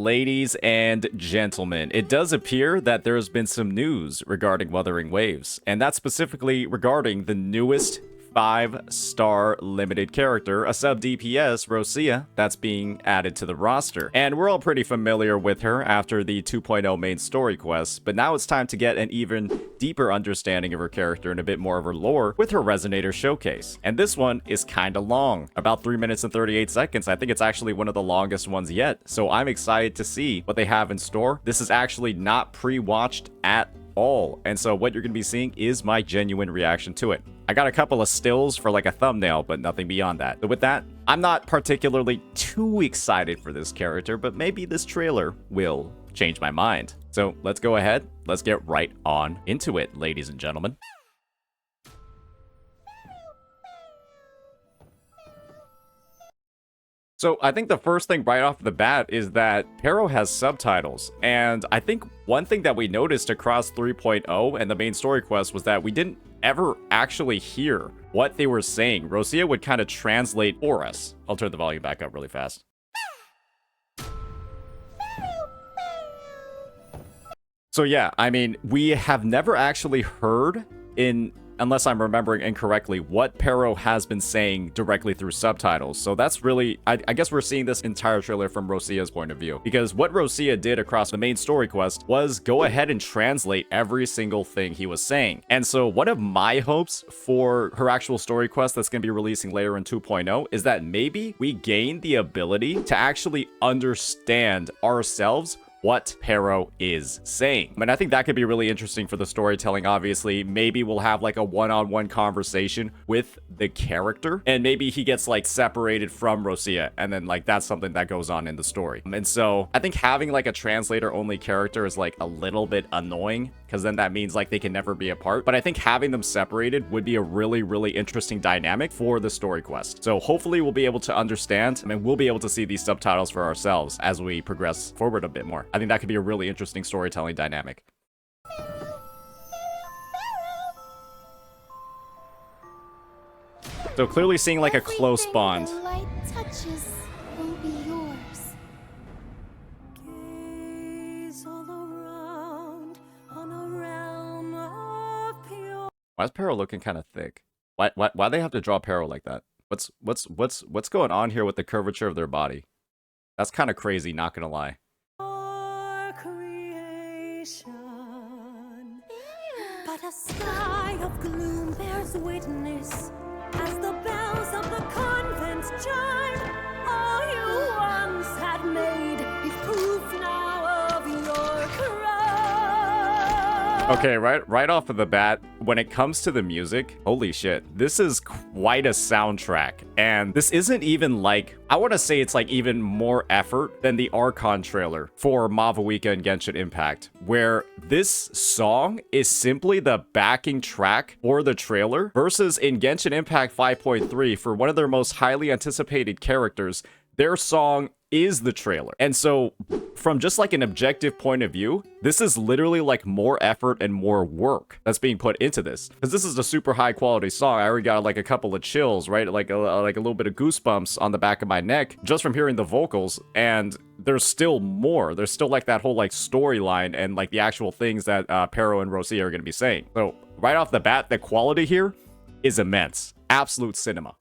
ladies and gentlemen, it does appear that there has been some news regarding Wuthering Waves, and that's specifically regarding the newest 5-star limited character, a sub DPS, Roccia, that's being added to the roster. And we're all pretty familiar with her after the 2.0 main story quest, but now it's time to get an even deeper understanding of her character and a bit more of her lore with her Resonator showcase. And this one is kinda long, about 3 minutes and 38 seconds. I think it's actually one of the longest ones yet, so I'm excited to see what they have in store. This is actually not pre-watched at all, and so what you're going to be seeing is my genuine reaction to it. I got a couple of stills for like a thumbnail, but nothing beyond that. So with that, I'm not particularly too excited for this character, but maybe this trailer will change my mind. So let's go ahead, let's get right on into it, ladies and gentlemen. So I think the first thing right off the bat is that Pero has subtitles, and I think one thing that we noticed across 3.0 and the main story quest was that we didn't ever actually hear what they were saying. Roccia would kind of translate for us. I'll turn the volume back up really fast. So yeah, I mean, we have never actually heard unless I'm remembering incorrectly, what Pero has been saying directly through subtitles. So that's really, I guess we're seeing this entire trailer from Roccia's point of view. Because what Roccia did across the main story quest was go ahead and translate every single thing he was saying. And so one of my hopes for her actual story quest that's going to be releasing later in 2.0 is that maybe we gain the ability to actually understand ourselves what Pero is saying. And I think that could be really interesting for the storytelling. Obviously, maybe we'll have like a one-on-one conversation with the character, and maybe he gets like separated from Roccia, and then like that's something that goes on in the story. And so I think having like a translator only character is like a little bit annoying, because then that means like they can never be apart. But I think having them separated would be a really, really interesting dynamic for the story quest. So hopefully we'll be able to understand, and we'll be able to see these subtitles for ourselves as we progress forward a bit more. I think that could be a really interesting storytelling dynamic. So clearly seeing like a close bond. The light touches will be yours. Gaze all around on a realm of pure. Why is Pero looking kind of thick? Why they have to draw Pero like that? What's going on here with the curvature of their body? That's kind of crazy, not gonna lie. But a sky of gloom bears witness as the bells of the convent chime. All you once had made is proof now of your crime. Okay, right off of the bat, when it comes to the music, holy shit, this is quite a soundtrack. And this isn't even like, I want to say it's like even more effort than the Archon trailer for Mavuika and Genshin Impact, where this song is simply the backing track for the trailer, versus in Genshin Impact 5.3, for one of their most highly anticipated characters, their song is the trailer. And so from just like an objective point of view, this is literally like more effort and more work that's being put into this, because this is a super high quality song. I already got like a couple of chills, right? Like a little bit of goosebumps on the back of my neck just from hearing the vocals. And there's still more. There's still like that whole like storyline and like the actual things that Pero and Roccia are going to be saying. So right off the bat, the quality here is immense. Absolute cinema.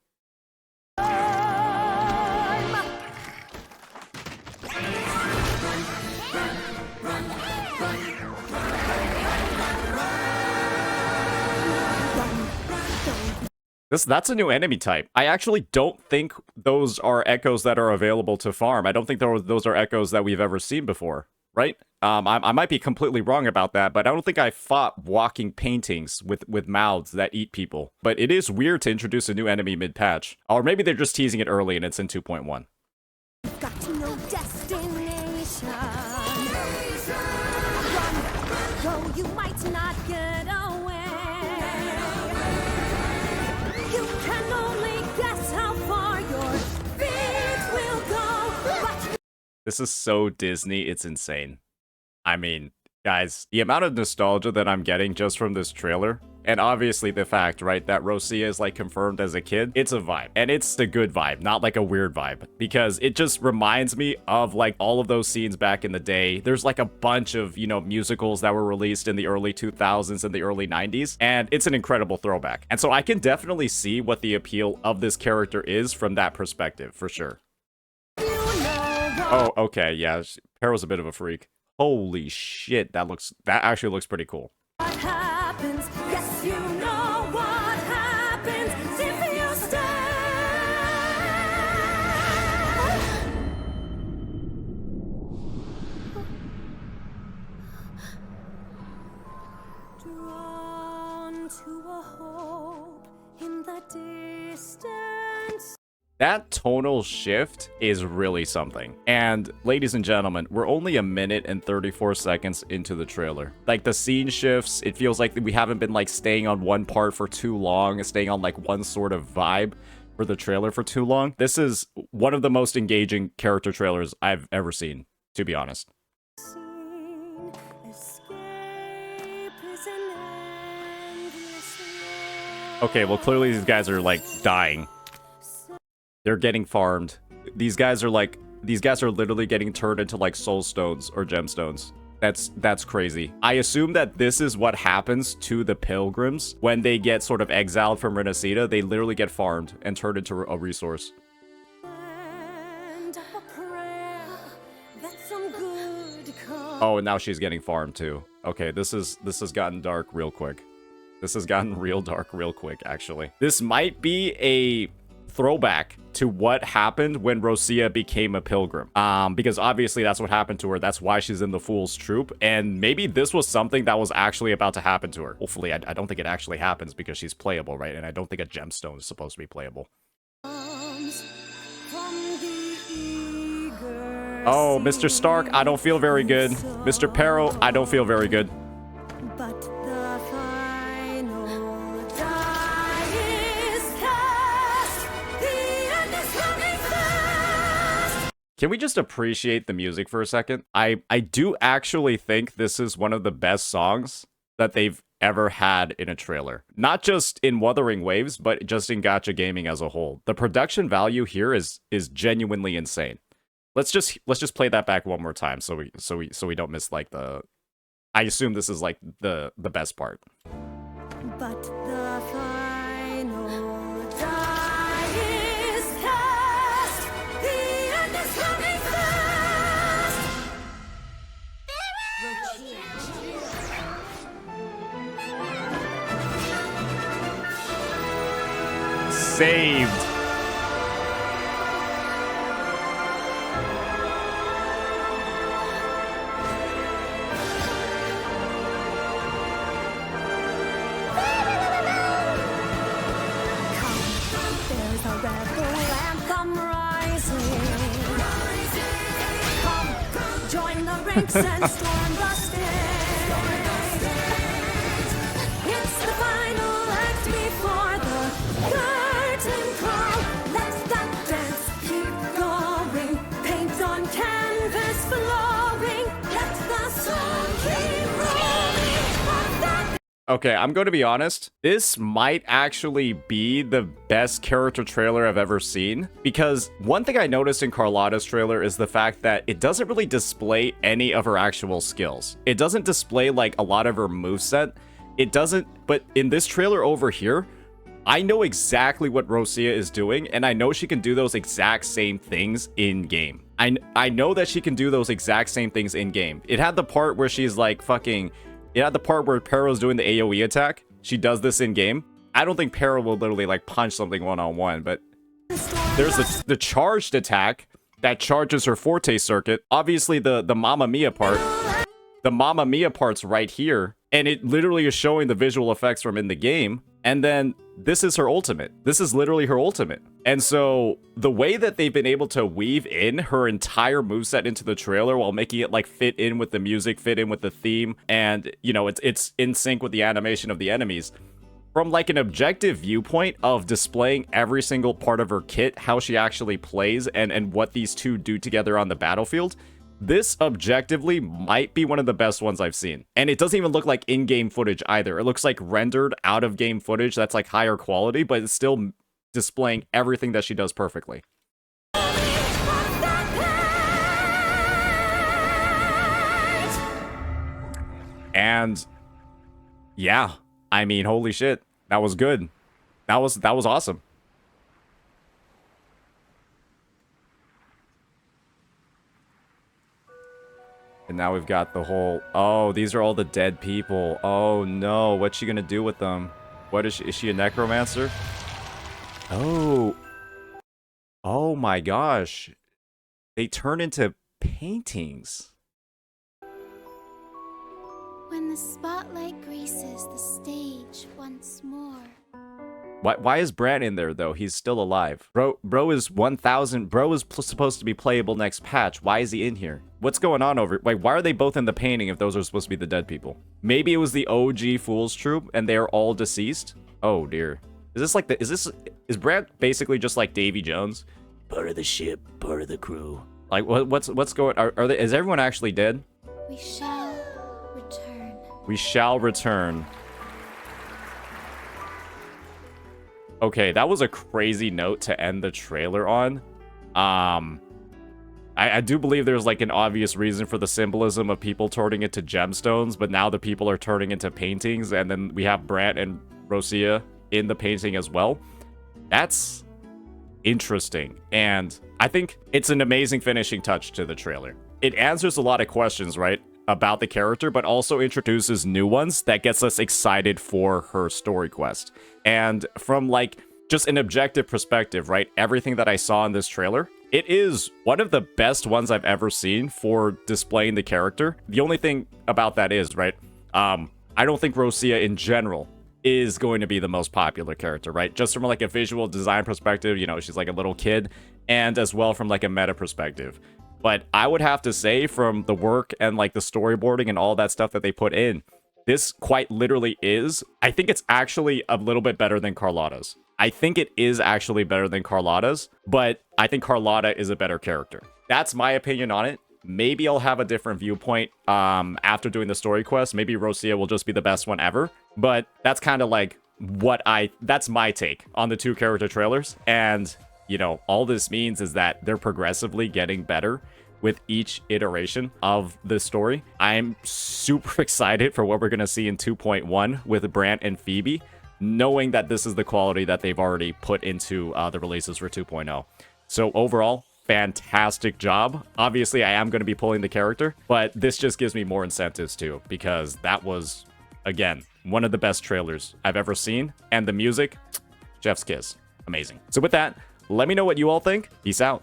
That's a new enemy type. I actually don't think those are echoes that are available to farm. I don't think those are echoes that we've ever seen before, right? I might be completely wrong about that, but I don't think I fought walking paintings with mouths that eat people. But it is weird to introduce a new enemy mid-patch. Or maybe they're just teasing it early and it's in 2.1. Got no destination. Run, though you might not get away. You can only guess how far your feet will go. But This is so Disney, it's insane. I mean, Guys, the amount of nostalgia that I'm getting just from this trailer, and obviously the fact, right, that Roccia is like confirmed as a kid, it's a vibe. And it's a good vibe, not like a weird vibe, because it just reminds me of like all of those scenes back in the day. There's like a bunch of, you know, musicals that were released in the early 2000s and the early 90s, and it's an incredible throwback. And so I can definitely see what the appeal of this character is from that perspective, for sure. Oh, okay, yeah, Pero's a bit of a freak. Holy shit, that actually looks pretty cool. What happens? Yes, you know what happens if you stay. Drawn to a hope in the distance. That tonal shift is really something. And ladies and gentlemen, we're only a minute and 34 seconds into the trailer. Like the scene shifts, it feels like we haven't been like staying on one part for too long, staying on like one sort of vibe for the trailer for too long. This is one of the most engaging character trailers I've ever seen, to be honest. Okay, well clearly these guys are like dying. They're getting farmed. These guys are literally getting turned into like soul stones or gemstones. That's crazy. I assume that this is what happens to the pilgrims when they get sort of exiled from Renacida. They literally get farmed and turned into a resource. Oh, and now she's getting farmed too. Okay, this has gotten dark real quick. This has gotten real dark real quick, actually. This might be a throwback to what happened when Roccia became a pilgrim, because obviously that's what happened to her. That's why she's in the Fool's Troop, and maybe this was something that was actually about to happen to her. Hopefully, I don't think it actually happens because she's playable, right? And I don't think a gemstone is supposed to be playable. Oh, Mr. Stark, I don't feel very good. Mr. Pero, I don't feel very good. But the final die is cast. The end is coming fast. Can we just appreciate the music for a second? I do actually think this is one of the best songs that they've ever had in a trailer. Not just in Wuthering Waves, but just in Gacha gaming as a whole. The production value here is genuinely insane. Let's just play that back one more time so we don't miss like the. I assume this is like the best part. But the final die is cast. The end is coming fast. Saved. There's a rebel anthem rising. Come, join the ranks and storm the stage. It's the final act before the curtain call. Let that dance keep going. Paint on canvas flowing. Let the song keep rolling. Okay, I'm going to be honest. This might actually be the best character trailer I've ever seen. Because one thing I noticed in Carlotta's trailer is the fact that it doesn't really display any of her actual skills. It doesn't display like a lot of her moveset. It doesn't, but in this trailer over here, I know exactly what Roccia is doing, and I know she can do those exact same things in-game. I know that she can do those exact same things in-game. It had the part where she's like fucking... It had the part where Pero's doing the AoE attack. She does this in-game. I don't think Pero will literally like punch something one-on-one, but there's the charged attack that charges her Forte circuit. Obviously the Mamma Mia part. The Mamma Mia part's right here, and it literally is showing the visual effects from in the game. And then this is her ultimate. This is literally her ultimate. And so the way that they've been able to weave in her entire moveset into the trailer while making it like fit in with the music, fit in with the theme, and you know, it's in sync with the animation of the enemies. From like an objective viewpoint of displaying every single part of her kit, how she actually plays, and what these two do together on the battlefield, this objectively might be one of the best ones I've seen. And it doesn't even look like in-game footage either. It looks like rendered out-of-game footage that's like higher quality, but it's still displaying everything that she does perfectly. And yeah, I mean, holy shit, that was good. That was awesome. And now we've got the whole, oh, these are all the dead people. Oh no, what's she gonna do with them? What is she a necromancer? Oh. Oh my gosh. They turn into paintings. When the spotlight graces the stage once more. Why is Brant in there though? He's still alive. Bro is 1000. Bro is supposed to be playable next patch. Why is he in here? What's going on over? Like, why are they both in the painting if those are supposed to be the dead people? Maybe it was the OG Fool's Troop and they're all deceased. Oh dear. Is this like is Brant basically just like Davy Jones? Part of the ship, part of the crew. Like what's going? Are they? Is everyone actually dead? We shall return. We shall return. Okay, that was a crazy note to end the trailer on. I do believe there's like an obvious reason for the symbolism of people turning into gemstones, but now the people are turning into paintings, and then we have Brant and Roccia in the painting as well. That's interesting, and I think it's an amazing finishing touch to the trailer. It answers a lot of questions, right, about the character, but also introduces new ones that gets us excited for her story quest. And from like just an objective perspective, right, everything that I saw in this trailer, it is one of the best ones I've ever seen for displaying the character. The only thing about that is, right, I don't think Roccia in general is going to be the most popular character, right? Just from like a visual design perspective, you know, she's like a little kid, and as well from like a meta perspective. But I would have to say from the work and like the storyboarding and all that stuff that they put in, this quite literally is, I think it's actually a little bit better than Carlotta's. I think it is actually better than Carlotta's, but I think Carlotta is a better character. That's my opinion on it. Maybe I'll have a different viewpoint after doing the story quest. Maybe Roccia will just be the best one ever. But that's kind of like that's my take on the two character trailers. And, you know, all this means is that they're progressively getting better with each iteration of the story. I'm super excited for what we're going to see in 2.1 with Brant and Phoebe, knowing that this is the quality that they've already put into the releases for 2.0. So overall, fantastic job. Obviously, I am going to be pulling the character, but this just gives me more incentives too, because that was, again, one of the best trailers I've ever seen. And the music, chef's kiss. Amazing. So with that, let me know what you all think. Peace out.